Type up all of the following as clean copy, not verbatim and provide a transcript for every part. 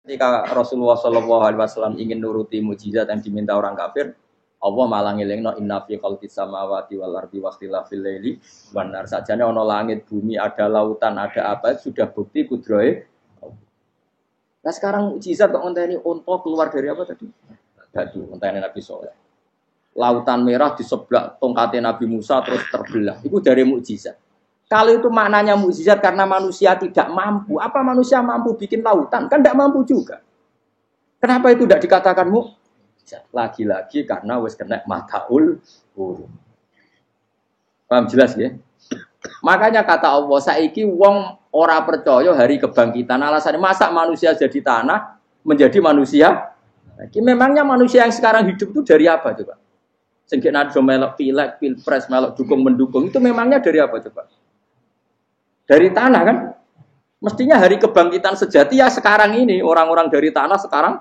Ketika Rasulullah SAW ingin nuruti mukjizat yang diminta orang kafir, Allah malah ngelingno inna fi khalqis samawati wal ardi wakhtilafil laili wan nar. Sajane ana langit, bumi, ada lautan, ada apa sudah bukti kudrohe. Nah sekarang mukjizat kok ngenteni unta keluar dari apa tadi? Dadu, ngenteni Nabi Saleh. Lautan merah di sebelah tongkatnya Nabi Musa terus terbelah. Itu dari mukjizat. Kalau itu maknanya mukjizat karena manusia tidak mampu, apa manusia mampu bikin lautan? Kan tidak mampu juga. Kenapa itu tidak dikatakan mukjizat? Lagi-lagi karena wis kena mataul huruf. Paham jelas ya? Makanya kata Allah, saiki wong ora percaya hari kebangkitan. Alasannya masa manusia jadi tanah menjadi manusia? Memangnya manusia yang sekarang hidup itu dari apa coba? Sengkit nado melok pilek, pilpres, melok dukung mendukung itu memangnya dari apa coba? Dari tanah kan? Mestinya hari kebangkitan sejati ya sekarang ini orang-orang dari tanah sekarang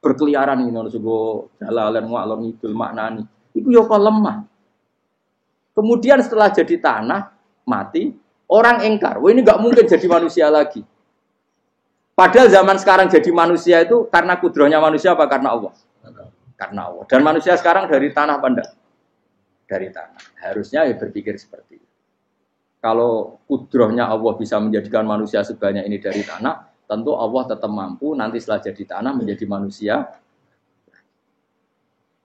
berkeliaran ini harus go jalalan ngalor ngidul maknani. Itu yo kok lemah. Kemudian setelah jadi tanah mati, orang engkar. Wah ini nggak mungkin jadi manusia lagi. Padahal zaman sekarang jadi manusia itu karena kudrohnya manusia apa karena Allah? Karena Allah. Dan manusia sekarang dari tanah pandang. Dari tanah. Harusnya ya berpikir seperti itu. Kalau kudrohnya Allah bisa menjadikan manusia sebanyak ini dari tanah, tentu Allah tetap mampu nanti setelah jadi tanah menjadi manusia.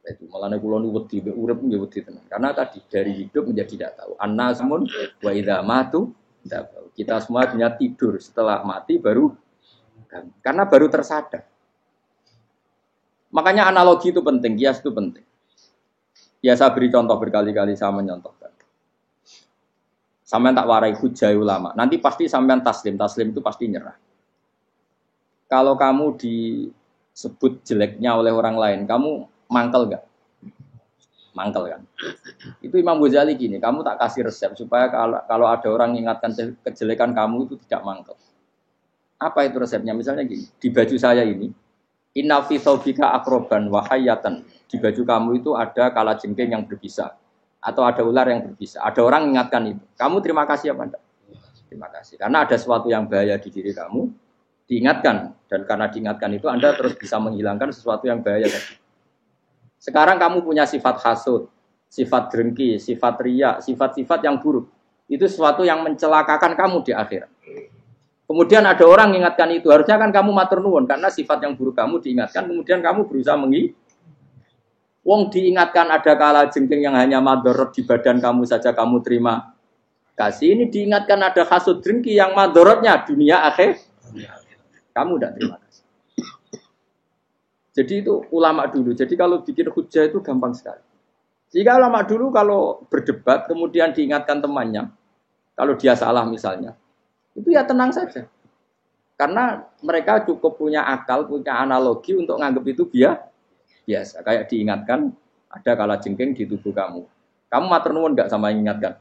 Itu malah kula nu wedi urip nggih wedi tenan. Karena tadi dari hidup menjadi tidak tahu. An-nasmun wa idza matu tidak tahu. Kita semua hanya tidur setelah mati baru karena baru tersadar. Makanya analogi itu penting, kias itu penting. Ya saya beri contoh berkali-kali saya menyontohkan. Sampean tak warai hujah ulama. Nanti pasti sampean taslim itu pasti nyerah. Kalau kamu disebut jeleknya oleh orang lain, kamu mangkel enggak? Mangkel kan? Itu Imam Ghazali gini, kamu tak kasih resep supaya kalau ada orang mengingatkan kejelekan kamu itu tidak mangkel. Apa itu resepnya? Misalnya gini, di baju saya ini, inna fi thawbika akroban wa hayatan. Di baju kamu itu ada kalajengking yang berbisa. Atau ada ular yang berbisa. Ada orang mengingatkan itu. Kamu terima kasih apa enggak? Terima kasih. Karena ada sesuatu yang bahaya di diri kamu, diingatkan. Dan karena diingatkan itu, Anda terus bisa menghilangkan sesuatu yang bahaya tadi. Sekarang kamu punya sifat hasud, sifat dengki, sifat riya, sifat-sifat yang buruk. Itu sesuatu yang mencelakakan kamu di akhirat. Kemudian ada orang mengingatkan itu. Harusnya kan kamu matur nuwun. Karena sifat yang buruk kamu diingatkan, kemudian kamu berusaha Wong diingatkan ada kalajengking yang hanya madorot di badan kamu saja kamu terima kasih. Ini diingatkan ada hasud dengki yang madorotnya dunia akhir. Kamu tidak terima kasih. Jadi itu ulama dulu. Jadi kalau bikin hujah itu gampang sekali. Jika ulama dulu kalau berdebat kemudian diingatkan temannya, kalau dia salah misalnya, itu ya tenang saja. Karena mereka cukup punya akal, punya analogi untuk nganggap itu biasa. Kayak diingatkan ada kalajengking di tubuh kamu. Kamu matur nuwun enggak sama ingatkan?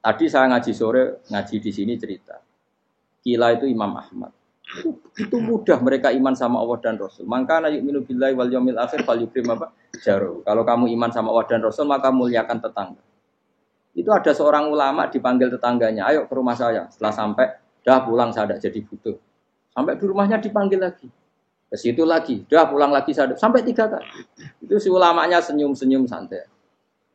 Tadi saya ngaji sore, ngaji di sini cerita. Kila itu Imam Ahmad. Itu mudah mereka iman sama Allah dan Rasul. Maka na yu'minu billahi wal yaumil akhir falyukrim apa? Jaru. Kalau kamu iman sama Allah dan Rasul maka muliakan tetangga. Itu ada seorang ulama dipanggil tetangganya, ayo ke rumah saya. Setelah sampai, dah pulang saya tidak jadi butuh. Sampai di rumahnya dipanggil lagi. Ke situ lagi, dah pulang lagi saya sampai 3 kali. Itu si ulamanya senyum-senyum santai.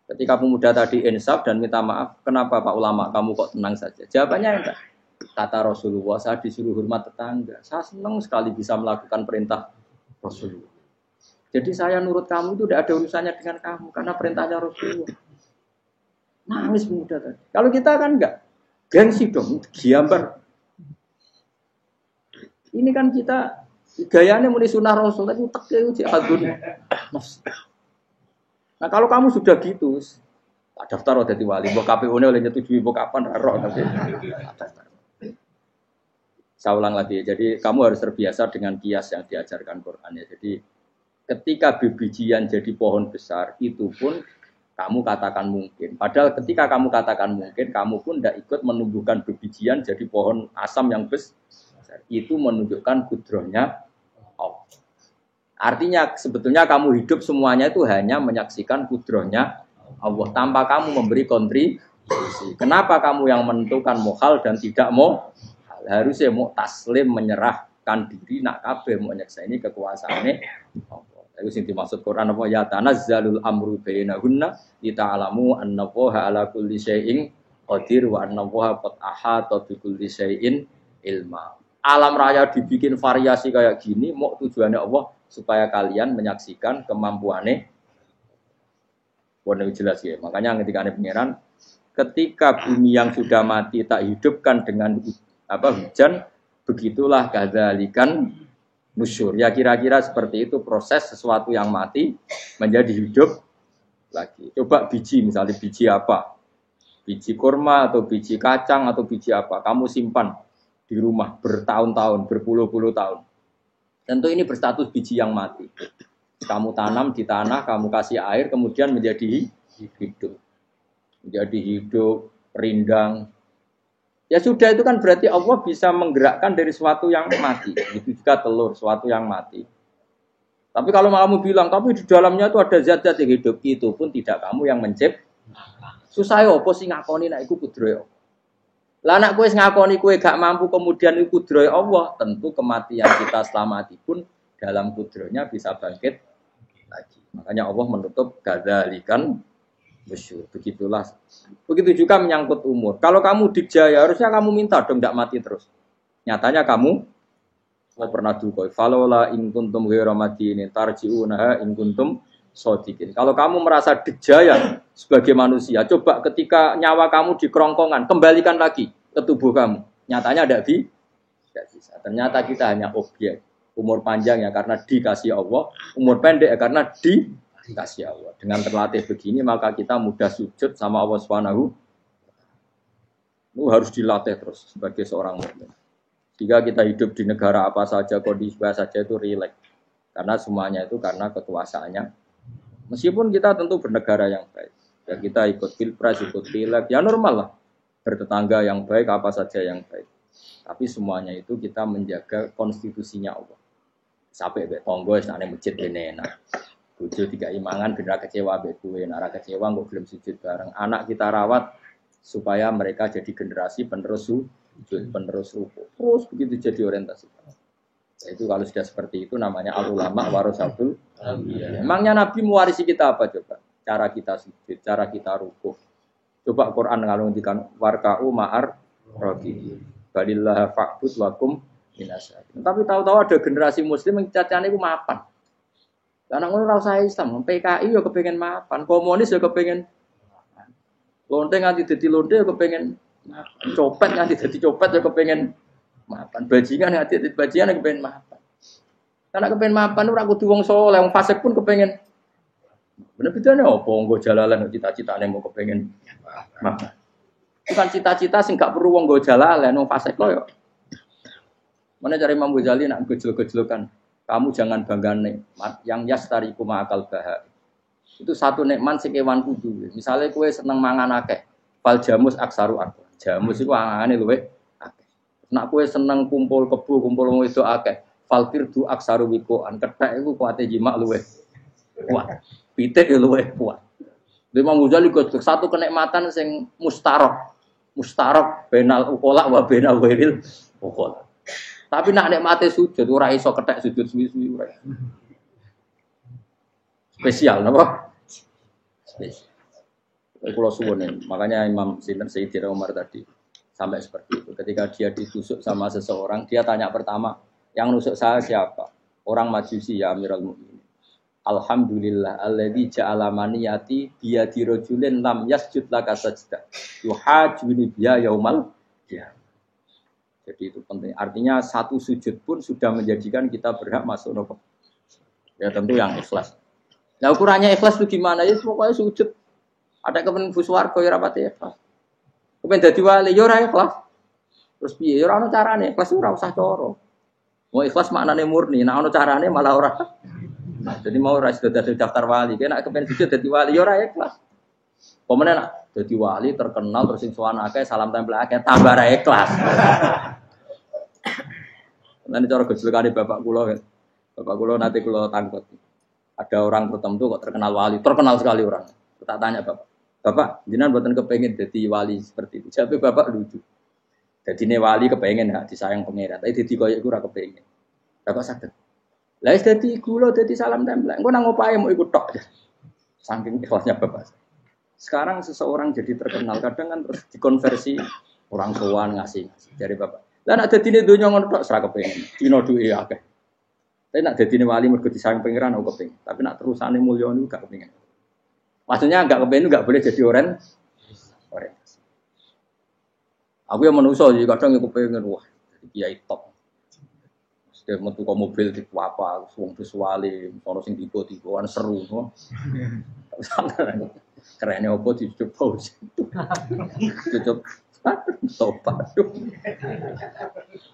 Ketika pemuda tadi insaf dan minta maaf, kenapa Pak Ulama kamu kok tenang saja? Jawabannya enggak. Kata Rasulullah, saya disuruh hormat tetangga. Saya senang sekali bisa melakukan perintah Rasulullah. Jadi saya nurut kamu itu tidak ada urusannya dengan kamu karena perintahnya Rasulullah. Nangis pemuda tadi. Kalau kita kan enggak, gengsi dong, giambar. Ini kan kita gayanya muni sunah Rasul, tapi uteknya uji hadun. Nah kalau kamu sudah gitu, tak daftar udah di wali, mbok KPU-nya oleh nyetujui, mbok kapan roh nanti. Saya ulang lagi, jadi kamu harus terbiasa dengan kias yang diajarkan Quran ya. Jadi ketika bibijian jadi pohon besar, itu pun kamu katakan mungkin. Padahal ketika kamu katakan mungkin, kamu pun tidak ikut menumbuhkan bibijian jadi pohon asam yang besar. Itu menunjukkan kudrohnya Allah. Artinya sebetulnya kamu hidup semuanya itu hanya menyaksikan kudrohnya Allah tanpa kamu memberi kontribusi. Kenapa kamu yang menentukan mohal dan tidak mohal? Harusnya mau taslim menyerahkan diri nak kabeh mau nyekseni kekuasaane Allah. Itu sing dimaksud Quran apa ya tanazzalul amru bainahunna lita'lamu anna Allaha ala kulli syai'in qadir wa anna Allaha qad ahata bi kulli syai'in ilma. Alam raya dibikin variasi kayak gini mau tujuannya Allah supaya kalian menyaksikan kemampuannya. Warna jelas ya. Makanya ketika ada pangeran, ketika bumi yang sudah mati tak hidupkan dengan hujan, begitulah kadzalikan nusyur. Ya kira-kira seperti itu proses sesuatu yang mati menjadi hidup lagi. Coba biji misalnya biji apa? Biji kurma atau biji kacang atau biji apa? Kamu simpan di rumah bertahun-tahun, berpuluh-puluh tahun. Tentu ini berstatus biji yang mati. Kamu tanam di tanah, kamu kasih air, kemudian menjadi hidup. Menjadi hidup, rindang. Ya sudah, itu kan berarti Allah bisa menggerakkan dari sesuatu yang mati. Itu juga telur, sesuatu yang mati. Tapi kalau kamu bilang, tapi di dalamnya itu ada zat-zat yang hidup, itu pun tidak kamu yang menciptakan. Susah ya, apa sih ngakoni nak iku kudroy Allah. Lah anak kowe ngakoni kowe gak mampu kemudian iku kudroy Allah, tentu kematian kita selamati pun dalam kudronya bisa bangkit lagi. Makanya Allah menutup kadzalikan nusyur. Begitulah. Begitu juga menyangkut umur. Kalau kamu dijaya harusnya kamu minta dong tidak mati terus. Nyatanya kamu pernah duka. Falola in kuntum ghairu madinin tarji'unaha in kuntum shodiqin. Kalau kamu merasa dijaya sebagai manusia, coba ketika nyawa kamu di kerongkongan, kembalikan lagi ke tubuh kamu. Nyatanya tidak bisa. Ternyata kita hanya objek. Umur panjang ya karena dikasih Allah, umur pendek ya karena dikasih Allah. Dengan terlatih begini maka kita mudah sujud sama Allah Subhanahu. Itu harus dilatih terus sebagai seorang mukmin. Jika kita hidup di negara apa saja, kondisi apa saja itu rileks. Karena semuanya itu karena kekuasaannya. Meskipun kita tentu bernegara yang baik. Ya kita ikut pilpres, ikut pileg, ya normal lah. Bertetangga yang baik, apa saja yang baik. Tapi semuanya itu kita menjaga konstitusinya Allah. Sampai mbek tonggo wis nang masjid kene enak. Bojo tiga imangan ben ra kecewa mbek kowe, nek ra kecewa kok gelem sujud bareng. Anak kita rawat supaya mereka jadi generasi penerus sujud, penerus rukuk. Terus begitu jadi orientasi. Itu kalau sudah seperti itu namanya al-ulama warasatul anbiya. Emangnya Nabi mewarisi kita apa coba? Cara kita sujud, cara kita rukuk. Coba Quran ngalungikan warka'u ma'ar raqiin. Balillah fa'bud wakum minasyakin. Tapi tahu-tahu ada generasi muslim yang cacane iku mapan. Karena ngono ora usah Islam, PKI yo kepengin mapan, komunis yo kepengin lonte nganti dadi lonte yo kepengin copet nganti dadi copet yo kepengin mapan. Bajingan nganti dadi bajingan yo kepengin mapan. Karena kepengin mapan ora kudu wong saleh, wong fasik pun kepengin. Bener bedane apa nggo jalalan cita-citane mau kepengin mapan. Bukan cita-cita sing gak perlu wong nggo jalalan, wong fasik kok yo. Mana cari Imam Ghazali nak gejlok-gejlokan. Kamu jangan bangga nikmat yang yastariku ma'akal bahar. Itu satu nikmat sing kewan kudu. Misalnya kowe seneng mangan akeh, fal jamus aksaru akeh. Jamus iku angane luwih akeh. Nak kowe seneng kumpul kebo, kumpul wong wedok akeh, fal firdu aksaru wikoan. Kethek iku kuwate jimak luwih kuat. Pitik yo luwih kuat. Imam Ghazali gejlok satu kenikmatan sing mustarok benal ukola wa benal wiril ukola. Tapi nak nikmate sujud ora iso kethek sujud suwi-suwi ora. Spesial napa? Spesial. Kalau suwun makanya Imam Sinten Sayyidina Umar tadi sampai seperti itu. Ketika dia ditusuk sama seseorang, dia tanya pertama, yang nusuk saya siapa? Orang Majusi ya Amirul Mukminin. Alhamdulillah alladzi ja'ala maniyati biyadi rajulin lam yasjud laka sajdah. Yuhajuni biya yaumal qiyamah. Jadi itu penting. Artinya satu sujud pun sudah menjadikan kita berhak masuk neraka. Ya tentu yang ikhlas. Nah ukurannya ikhlas itu gimana? Ya pokoknya sujud. Ada kepen buswarga ya rapati ikhlas. Kepen dadi wali ya ora ikhlas. Terus piye? Ya ora ono carane. Ikhlas ora usah cara. Mau ikhlas maknane murni. Nek ono carane malah ora. Nah, jadi mau ora sudah daftar wali. Kena kepen sujud dadi wali ya ora ikhlas. Pemene nak dadi wali terkenal terus sing sowan akeh salam tempel akeh tambah ra ikhlas. Nanti cara gejolakane bapak kula kan. Bapak kula nanti kula tangkut. Ada orang tertentu kok terkenal wali, terkenal sekali orang. Tak tanya bapak, jenengan mboten kepengin dadi wali seperti itu. Jawab bapak lucu. Dadine wali kepengen hak disayang pangeran, tapi dadi koyo iku ora kepengen. Lah kok saged. Lah wis dadi kula dadi salam tempel. Engko nang opahe mau ikut tok. Saking ikhlasnya Bapak. Sekarang seseorang jadi terkenal, kadang kan terus dikonversi orang sowan ngasih dari Bapak. Lah nek dadine donya ngono tok ora kepengen. Dino duwe akeh. Tapi nek dadine wali mergo disayang pangeran aku kepengen. Tapi nek terusane mulya niku gak kepengen. Maksudnya gak kepengen gak boleh jadi orang. Aku yang manusia jadi kadang aku pengen wah jadi kiai top. Setiap metu ke mobil di apa, wong visuale, ono sing tiba-tibaan seru, no. Kerennya apa dicucuk pause. Cucuk tobat.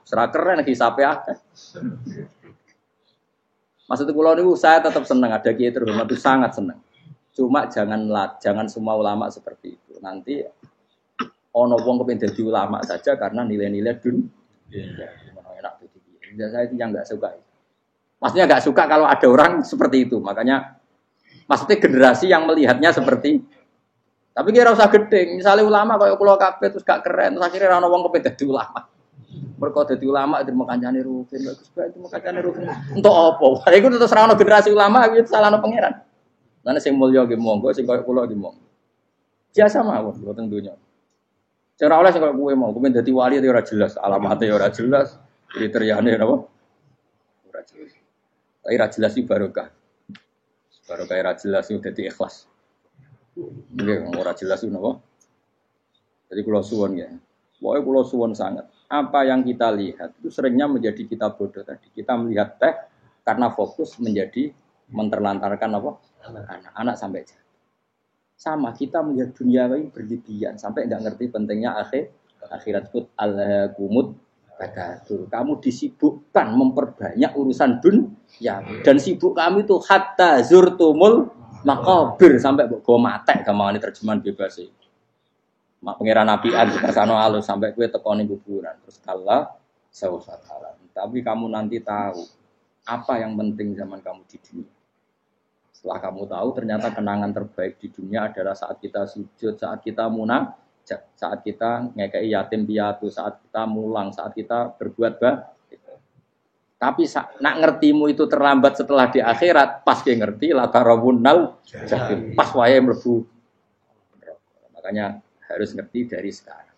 Serah keren hisape akeh. Maksud kula niku saya tetap senang ada kiai terhormat itu sangat senang. Cuma jangan semua ulama seperti itu. Nanti ono wong kepen dadi ulama saja karena nilai-nilai dunia. Enak dadi kiai. Saya itu yang enggak suka. Maksudnya enggak suka kalau ada orang seperti itu. Makanya maksudnya generasi yang melihatnya seperti tapi kira usah gedeng. Misalnya ulama kaya kula kabeh terus gak keren, terus akhirnya ana wong kepen dadi ulama. Mergo dadi ulama terima kancane rugen, bagus bae terima kancane rugen. Entuk apa? Iku terus ra ono generasi ulama iki salahno pangeran. Lan sing mulya nggih monggo, sing kaya kula nggih monggo. Biasa mawon boten dunya. Sing ora oleh sing kaya kowe mau, kowe dadi wali ora jelas, alamate ora jelas, kriteriane napa? Ora jelas. Tapi ora jelas iki barokah. Barokah ora jelas iki dadi ikhlas. Nggih, ora jelas itu napa? Jadi kula suwun ya. Pokoke kula suwun sangat. Apa yang kita lihat itu seringnya menjadi kita bodoh tadi. Kita melihat teh karena fokus menjadi menterlantarkan apa? Anak-anak sampai jatuh. Sama kita melihat dunia ini berlebihan sampai enggak ngerti pentingnya akhirat put al-kumut takatsur. Kamu disibukkan memperbanyak urusan dunia dan sibuk kamu itu hatta zurtumul makabir sampai go matek gampangane terjemahan bebas iki. Mak pangeran nabian dikasano alus sampai kowe tekoni kuburan terus kala saufa taala. Tapi kamu nanti tahu apa yang penting zaman kamu di dunia. Setelah kamu tahu ternyata kenangan terbaik di dunia adalah saat kita sujud, saat kita munajat, saat kita ngekei yatim piatu, saat kita mulang, saat kita berbuat baik. Tapi nak ngertimu itu terlambat setelah di akhirat, pas dia ngerti la tarawunnal jahim, pas wae mlebu. Makanya harus ngerti dari sekarang.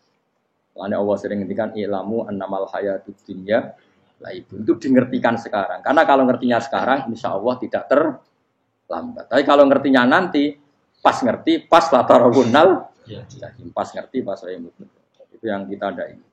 Makanya Allah sering ngendikan ilamu annamal hayatud dunya laibun, itu dingertikan sekarang. Karena kalau ngertinya sekarang insya Allah tidak terlambat. Tapi kalau ngertinya nanti pas ngerti, pas la tarawunnal jahim, pas ngerti pas wae mlebu. Itu yang kita ada ini.